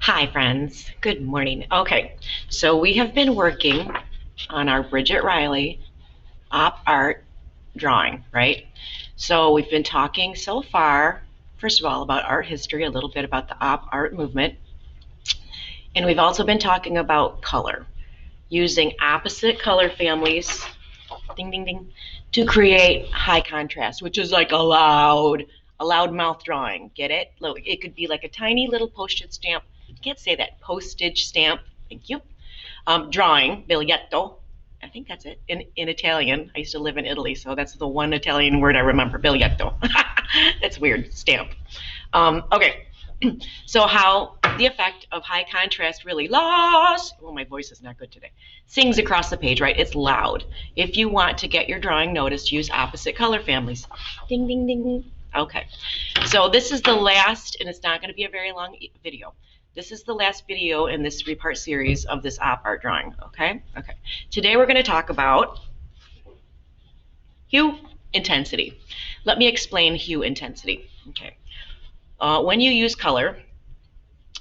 Hi, friends. Good morning. Okay, so we have been working on our Bridget Riley op art drawing, right? So we've been talking so far, first of all, about art history, a little bit about the op art movement, and we've also been talking about color, using opposite color families, ding, ding, ding, to create high contrast, which is like a loud mouth drawing. Get it? It could be like a tiny little postage stamp. I can't say that. Postage stamp. Thank you. Drawing, biglietto. I think that's it in Italian. I used to live in Italy, so that's the one Italian word I remember. Biglietto. That's weird. Stamp. Okay. So how the effect of high contrast really lost, well, my voice is not good today, sings across the page, right? It's loud. If you want to get your drawing noticed, use opposite color families. Ding, ding, ding. Okay, so this is the last, and it's not going to be a very long video. This is the last video in this three-part series of this op art drawing, okay? Okay. Today we're going to talk about hue intensity. Let me explain hue intensity, okay? When you use color,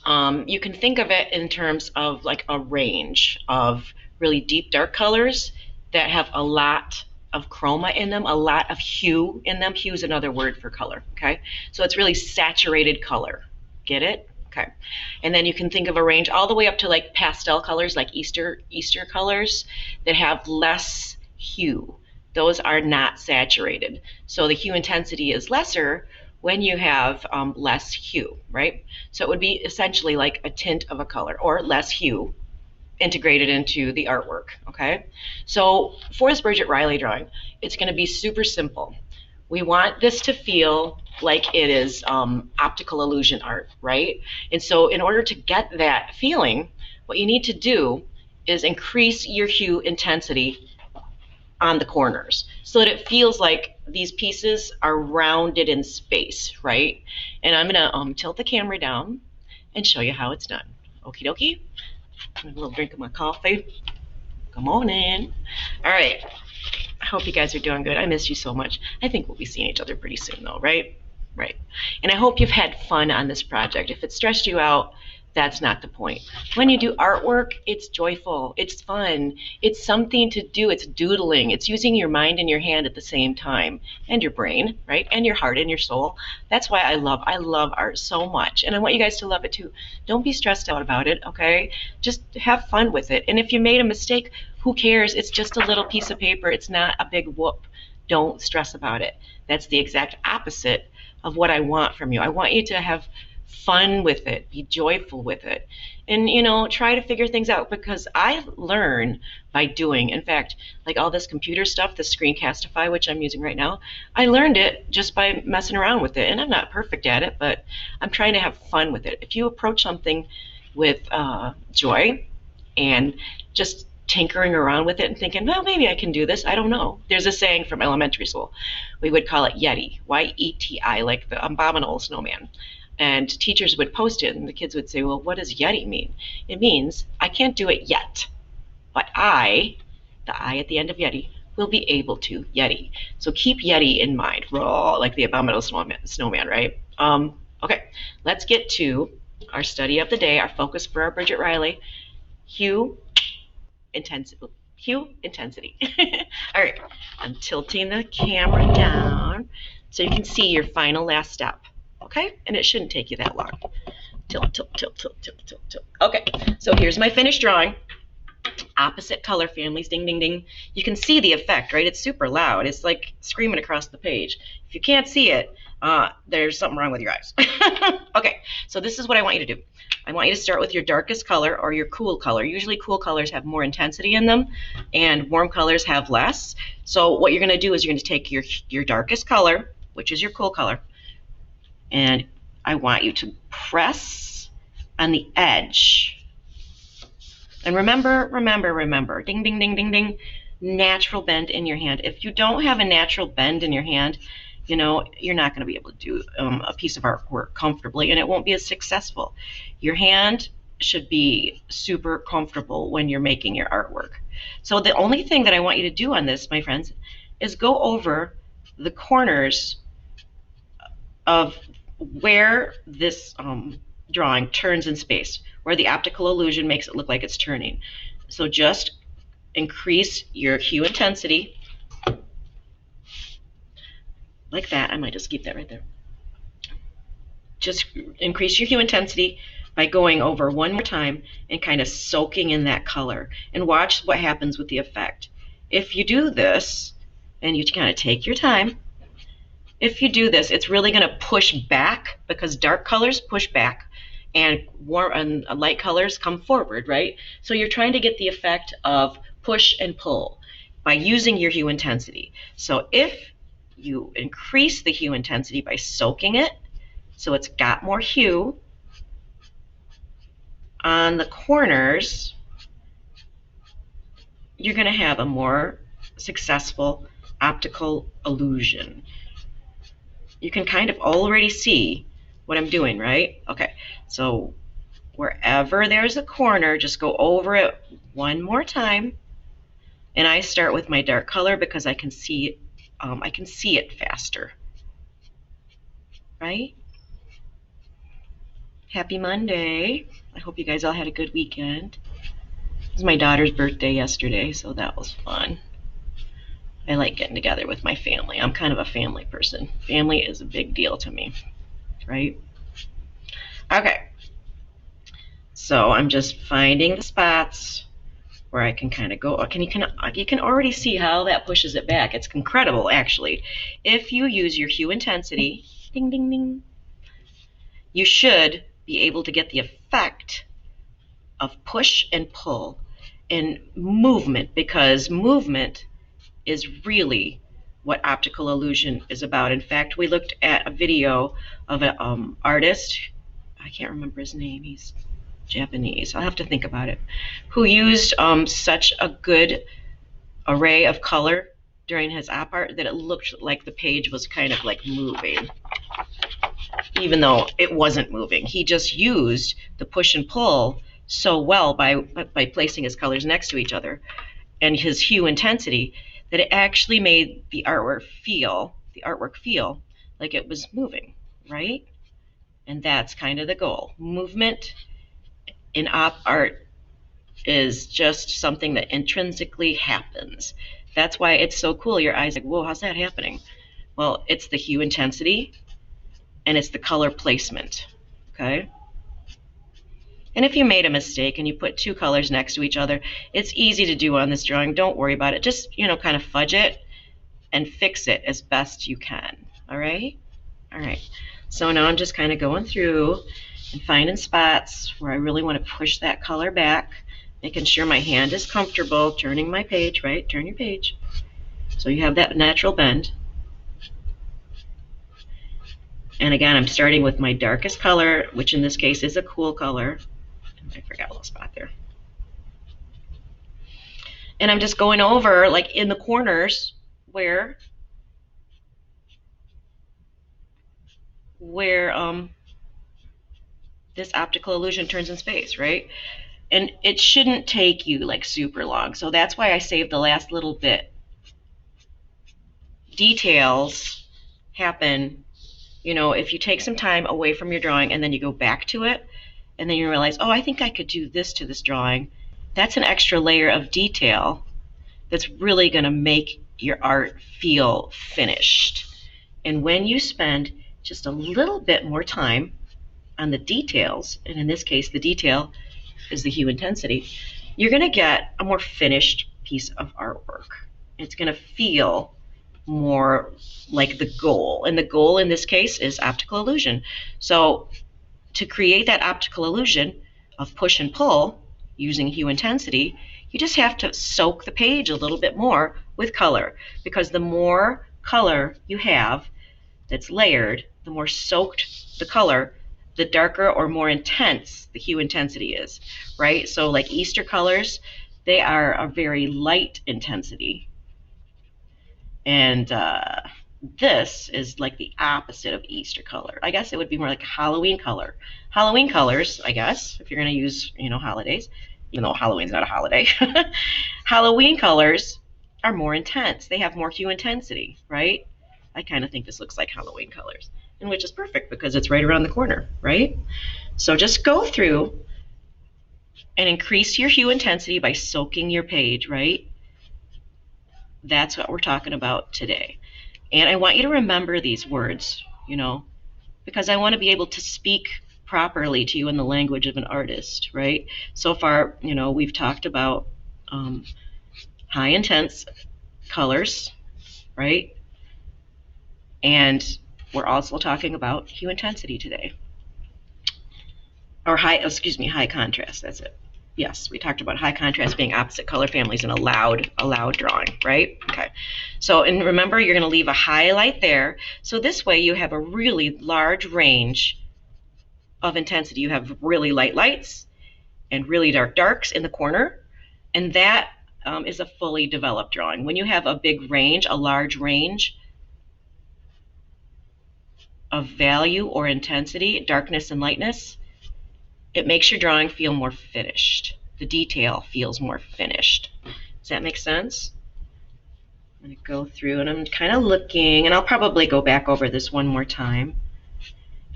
you can think of it in terms of like a range of really deep dark colors that have a lot of chroma in them, a lot of hue in them. Hue is another word for color, okay? So it's really saturated color. Get it? Okay. And then you can think of a range all the way up to like pastel colors, like Easter colors that have less hue. Those are not saturated. So the hue intensity is lesser when you have less hue, right? So it would be essentially like a tint of a color or less hue integrated into the artwork, okay? So for this Bridget Riley drawing, it's gonna be super simple. We want this to feel like it is optical illusion art, right? And so in order to get that feeling, what you need to do is increase your hue intensity on the corners so that it feels like these pieces are rounded in space, right? And I'm gonna tilt the camera down and show you how it's done. Okie dokie. A little drink of my coffee. Come on in. All right. I hope you guys are doing good. I miss you so much. I think we'll be seeing each other pretty soon though, right? Right. And I hope you've had fun on this project. If it stressed you out, that's not the point. When you do artwork, it's joyful, it's fun, it's something to do, it's doodling, it's using your mind and your hand at the same time, and your brain, right? And your heart and your soul. That's why I love art so much, and I want you guys to love it too. Don't be stressed out about it, okay? Just have fun with it. And if you made a mistake, who cares? It's just a little piece of paper. It's not a big whoop. Don't stress about it. That's the exact opposite of what I want from you. I want you to have fun with it, be joyful with it, and try to figure things out, because I learn by doing. In fact, like all this computer stuff, the Screencastify, which I'm using right now, I learned it just by messing around with it, and I'm not perfect at it, but I'm trying to have fun with it. If you approach something with joy and just tinkering around with it and thinking, well, maybe I can do this, I don't know. There's a saying from elementary school. We would call it Yeti, Y-E-T-I, like the abominable snowman. And teachers would post it, and the kids would say, well, what does Yeti mean? It means, I can't do it yet, but I, the I at the end of Yeti, will be able to Yeti. So keep Yeti in mind, raw, like the abominable snowman, right? Okay, let's get to our study of the day, our focus for our Bridget Riley, hue intensity. All right, I'm tilting the camera down so you can see your final last step. Okay, and it shouldn't take you that long. Tilt, tilt, tilt, tilt, tilt, tilt, tilt. Okay, so here's my finished drawing. Opposite color families, ding, ding, ding. You can see the effect, right? It's super loud. It's like screaming across the page. If you can't see it, there's something wrong with your eyes. Okay, so this is what I want you to do. I want you to start with your darkest color or your cool color. Usually cool colors have more intensity in them, and warm colors have less. So what you're going to do is you're going to take your darkest color, which is your cool color, and I want you to press on the edge. And remember, ding, ding, ding, ding, ding, natural bend in your hand. If you don't have a natural bend in your hand, you're not going to be able to do a piece of artwork comfortably, and it won't be as successful. Your hand should be super comfortable when you're making your artwork. So the only thing that I want you to do on this, my friends, is go over the corners of where this drawing turns in space. where the optical illusion makes it look like it's turning. So just increase your hue intensity like that. I might just keep that right there. Just increase your hue intensity by going over one more time and kind of soaking in that color, and watch what happens with the effect. If you do this, and you kind of take your time, if you do this, it's really going to push back, because dark colors push back and warm and light colors come forward, right? So you're trying to get the effect of push and pull by using your hue intensity. So if you increase the hue intensity by soaking it, so it's got more hue on the corners, you're going to have a more successful optical illusion. You can kind of already see what I'm doing, right? Okay, so wherever there's a corner, just go over it one more time. And I start with my dark color because I can see it faster, right? Happy Monday. I hope you guys all had a good weekend. It was my daughter's birthday yesterday, so that was fun. I like getting together with my family. I'm kind of a family person. Family is a big deal to me, right? Okay. So I'm just finding the spots where I can kind of go. You can already see how that pushes it back. It's incredible, actually. If you use your hue intensity, ding, ding, ding, you should be able to get the effect of push and pull and movement, because movement is really what optical illusion is about. In fact, we looked at a video of an artist, I can't remember his name, he's Japanese, I'll have to think about it, who used such a good array of color during his op art that it looked like the page was kind of like moving, even though it wasn't moving. He just used the push and pull so well by placing his colors next to each other and his hue intensity that it actually made the artwork feel like it was moving, right? And that's kind of the goal. Movement in op art is just something that intrinsically happens. That's why it's so cool. Your eyes like, whoa, how's that happening? Well, it's the hue intensity and it's the color placement, okay? And if you made a mistake and you put two colors next to each other, it's easy to do on this drawing. Don't worry about it. Just, kind of fudge it and fix it as best you can, all right? All right, so now I'm just kind of going through and finding spots where I really want to push that color back, making sure my hand is comfortable, turning my page, right? Turn your page. So you have that natural bend. And again, I'm starting with my darkest color, which in this case is a cool color. I forgot a little spot there. And I'm just going over, like in the corners where this optical illusion turns in space, right? And it shouldn't take you like super long. So that's why I saved the last little bit. Details happen, if you take some time away from your drawing and then you go back to it, and then you realize, oh, I think I could do this to this drawing. That's an extra layer of detail that's really going to make your art feel finished. And when you spend just a little bit more time on the details, and in this case, the detail is the hue intensity, you're going to get a more finished piece of artwork. It's going to feel more like the goal. And the goal in this case is optical illusion. So to create that optical illusion of push and pull using hue intensity, you just have to soak the page a little bit more with color, because the more color you have that's layered, the more soaked the color, the darker or more intense the hue intensity is, right? So like Easter colors, they are a very light intensity. And this is like the opposite of Easter color. I guess it would be more like Halloween color. Halloween colors, I guess, if you're going to use, holidays, even though Halloween's not a holiday. Halloween colors are more intense. They have more hue intensity, right? I kind of think this looks like Halloween colors, and which is perfect because it's right around the corner, right? So just go through and increase your hue intensity by soaking your page, right? That's what we're talking about today. And I want you to remember these words, because I want to be able to speak properly to you in the language of an artist, right? So far, we've talked about high intense colors, right? And we're also talking about hue intensity today. Or high contrast, that's it. Yes, we talked about high contrast being opposite color families in a loud drawing, right? Okay. So, and remember, you're going to leave a highlight there. So this way you have a really large range of intensity. You have really light lights and really dark darks in the corner. And that is a fully developed drawing. When you have a big range, a large range of value or intensity, darkness and lightness, it makes your drawing feel more finished. The detail feels more finished. Does that make sense? I'm going to go through and I'm kind of looking, and I'll probably go back over this one more time.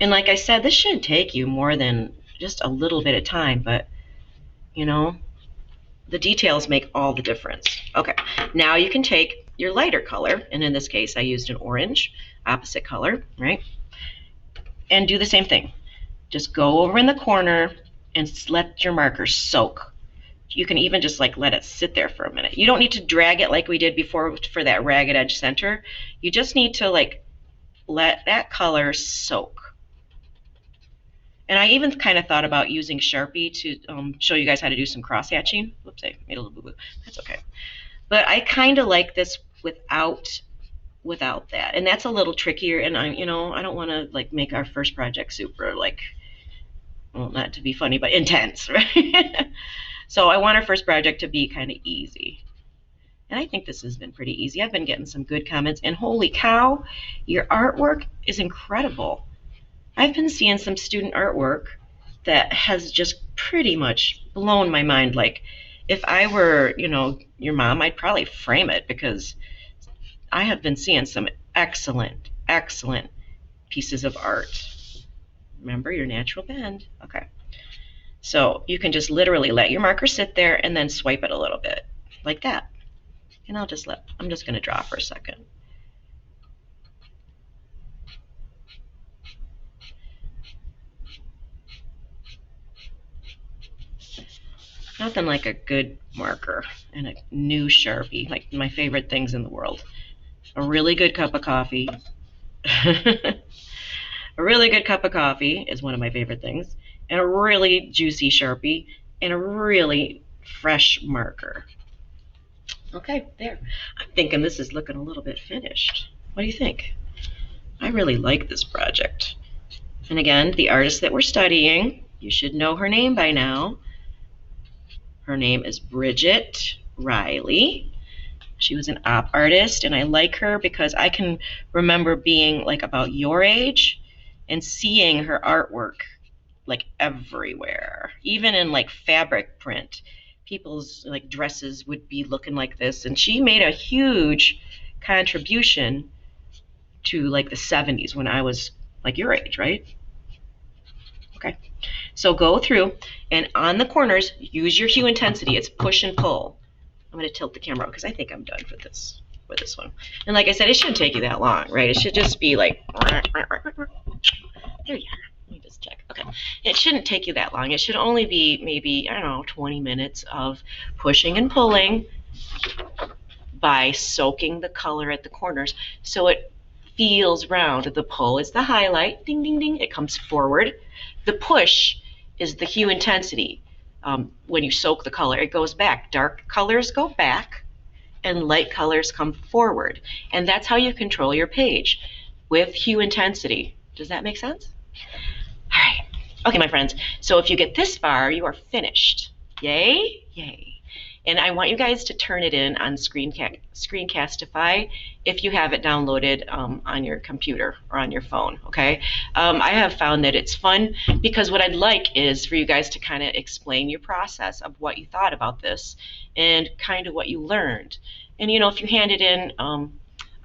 And like I said, this shouldn't take you more than just a little bit of time, but the details make all the difference. Okay, now you can take your lighter color, and in this case I used an orange, opposite color, right? And do the same thing. Just go over in the corner and let your marker soak. You can even just let it sit there for a minute. You don't need to drag it like we did before for that ragged edge center. You just need to let that color soak. And I even kind of thought about using Sharpie to show you guys how to do some cross hatching. Whoops, I made a little boo-boo. That's okay. But I kind of like this without that, and that's a little trickier. And I don't want to make our first project super well, not to be funny, but intense, right? So I want our first project to be kind of easy. And I think this has been pretty easy. I've been getting some good comments, and holy cow, your artwork is incredible. I've been seeing some student artwork that has just pretty much blown my mind. If I were, your mom, I'd probably frame it, because I have been seeing some excellent, excellent pieces of art. Remember your natural bend. Okay. So you can just literally let your marker sit there and then swipe it a little bit like that. And I'm just going to draw for a second. Nothing like a good marker and a new Sharpie, like my favorite things in the world. A really good cup of coffee. A really good cup of coffee is one of my favorite things, and a really juicy Sharpie, and a really fresh marker. Okay, there. I'm thinking this is looking a little bit finished. What do you think? I really like this project. And again, the artist that we're studying, you should know her name by now. Her name is Bridget Riley. She was an op artist, and I like her because I can remember being about your age and seeing her artwork everywhere, even in fabric print. People's dresses would be looking like this, and she made a huge contribution to the 70s when I was your age, right? Okay, so go through, and on the corners use your hue intensity. It's push and pull. I'm going to tilt the camera because I think I'm done with this one. And like I said, it shouldn't take you that long, right? It should just be there you are. Let me just check. Okay. It shouldn't take you that long. It should only be maybe, 20 minutes of pushing and pulling by soaking the color at the corners so it feels round. The pull is the highlight. Ding, ding, ding. It comes forward. The push is the hue intensity. When you soak the color, it goes back. Dark colors go back and light colors come forward. And that's how you control your page, with hue intensity. Does that make sense? All right. Okay, my friends. So if you get this far, you are finished. Yay? Yay. And I want you guys to turn it in on Screencastify if you have it downloaded on your computer or on your phone, okay? I have found that it's fun because what I'd like is for you guys to kind of explain your process of what you thought about this and kind of what you learned. And, if you hand it in on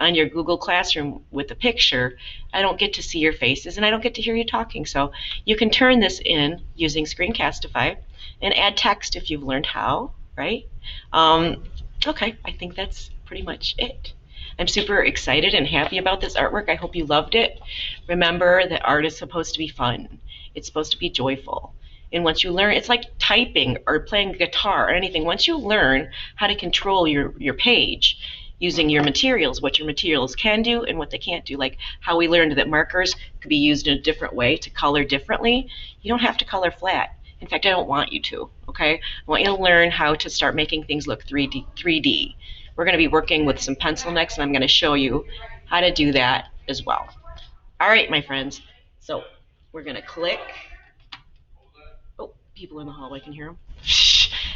on your Google Classroom with a picture, I don't get to see your faces and I don't get to hear you talking. So you can turn this in using Screencastify and add text if you've learned how, right? Okay, I think that's pretty much it. I'm super excited and happy about this artwork. I hope you loved it. Remember that art is supposed to be fun. It's supposed to be joyful. And once you learn, it's like typing or playing guitar or anything. Once you learn how to control your page using your materials, what your materials can do and what they can't do, like how we learned that markers could be used in a different way to color differently, you don't have to color flat. In fact, I don't want you to, okay? I want you to learn how to start making things look 3D. We're going to be working with some pencil next, and I'm going to show you how to do that as well. All right, my friends. So we're going to click. Oh, people in the hallway can hear them.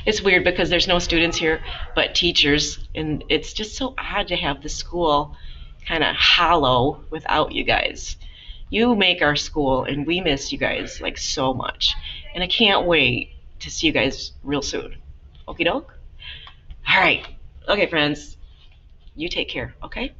It's weird because there's no students here but teachers, and it's just so odd to have the school kind of hollow without you guys. You make our school, and we miss you guys like so much. And I can't wait to see you guys real soon. Okie doke? All right. Okay, friends. You take care, okay?